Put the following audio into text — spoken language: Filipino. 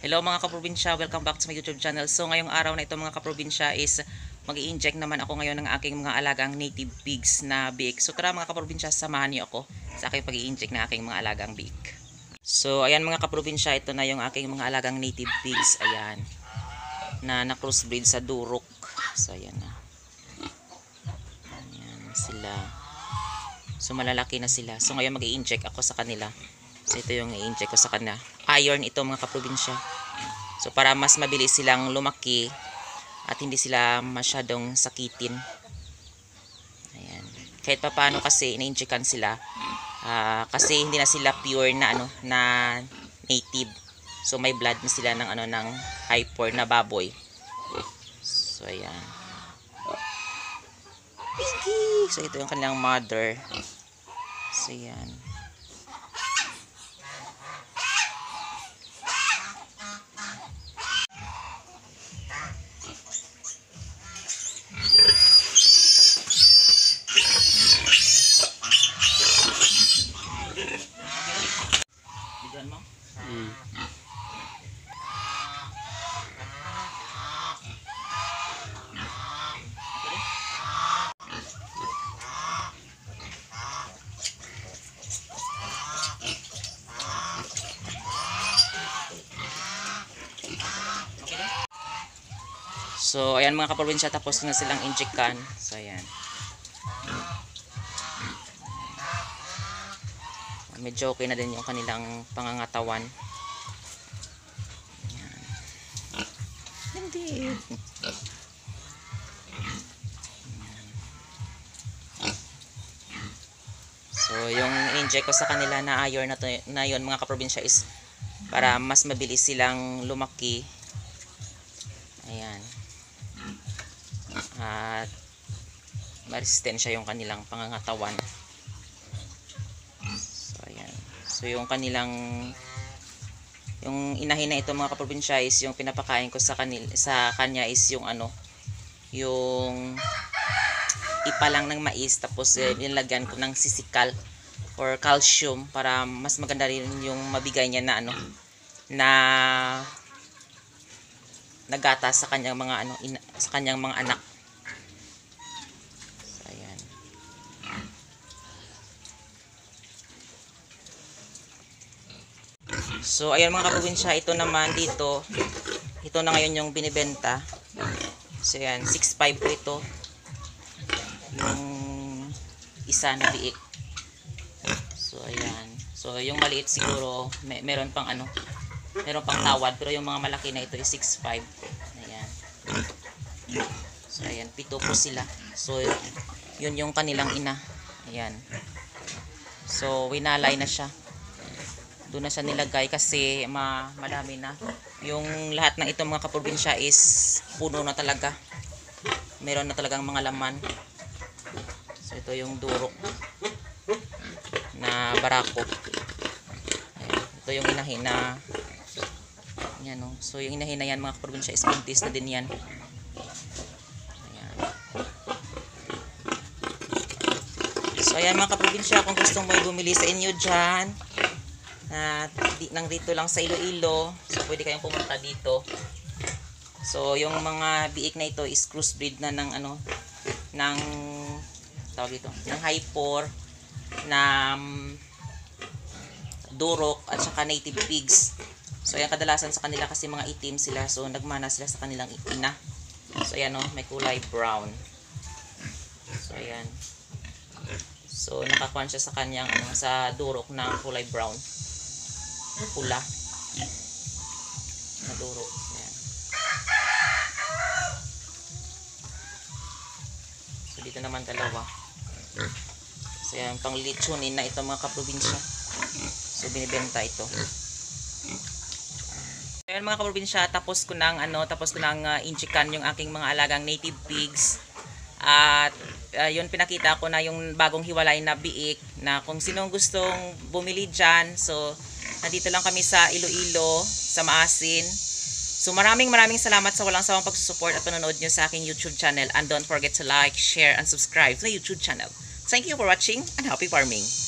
Hello mga kaprobinsya, welcome back to my YouTube channel. So ngayong araw na ito mga kaprobinsya is mag-i-inject naman ako ngayon ng aking mga alagang native pigs na biik. So tara mga kaprobinsya, samahan niyo ako sa aking pag-i-inject ng aking mga alagang biik. So ayan mga kaprobinsya, ito na yung aking mga alagang native pigs. Ayan, na crossbreed sa Durok. So ayan na. Ayan sila. So malalaki na sila. So ngayon mag-i-inject ako sa kanila. So ito yung i-inject ko sa kanila. Iron ito mga kaprobinsya. So para mas mabilis silang lumaki at hindi sila masyadong sakitin. Ayan. Kahit pa paano kasi ina-injectan sila kasi hindi na sila pure na na native. So may blood na sila ng ng hyper na baboy. So ayan. Piggy! So ito yung kanilang mother. So ayan. Bigyan mo? So ayan mga kaprobinsya, tapos na silang injectan. So ayan. Medyo okay na din yung kanilang pangangatawan. Ayan. Hindi. So yung inject ko sa kanila na iron na yun mga kaprobinsya is para mas mabilis silang lumaki. Ayan. At maresistensya yung kanilang pangangatawan. So ayan. So yung kanilang yung inahin na ito mga kaprobinsya is yung pinapakain ko sa kanya is yung yung ipa lang ng mais, tapos nilagyan ko ng sisikal or calcium para mas maganda rin yung mabigay niya na na nagata sa kanyang mga sa kanyang mga anak. So ayan. So ayan mga kaprobinsya, ito naman dito, ito na ngayon yung binibenta. So ayan, 6.5 po ito yung isa na biik. So ayan. So yung maliit siguro meron pang meron pang tawad, pero yung mga malaki na ito is 6.5. Ayan. So ayan, 7 po sila. So yun yung kanilang ina. Ayan. So winalay na siya. Doon na siya nilagay kasi madami na. Yung lahat ng ito mga kaprobinsya is puno na talaga. Meron na talagang mga laman. So ito yung Durok na barako. Ayan. Ito yung inahin na yan, no? So yung inahin na yan mga kaprobinsya is buntis na din yan. Ayan. So ayan mga kaprobinsya, kung gustong may bumili sa inyo dyan nang dito lang sa Iloilo, so pwede kayong pumunta dito. So yung mga biik na ito is crossbreed na ng ng tawag ito, ng hyper na Durok at saka native pigs. So ayan, kadalasan sa kanila kasi mga itim sila, so nagmana sila sa kanilang ina. So ayan may kulay brown. So ayan. So nakakuan siya sa kanyang sa Durok na kulay brown. Pula na Durok. Ayan. So dito naman dalawa. So yan, pang litsunin na ito mga kaprobinsya. So binibenta ito. So yan mga kaprobinsya, tapos ko nang injectan yung aking mga alagang native pigs. At yun, pinakita ko na yung bagong hiwalay na biik, na kung sinong gustong bumili dyan. So nandito lang kami sa Iloilo, sa Maasin. So maraming salamat sa walang sawang pagsusupport at panonood nyo sa aking YouTube channel. And don't forget to like, share, and subscribe to my YouTube channel. Thank you for watching and happy farming!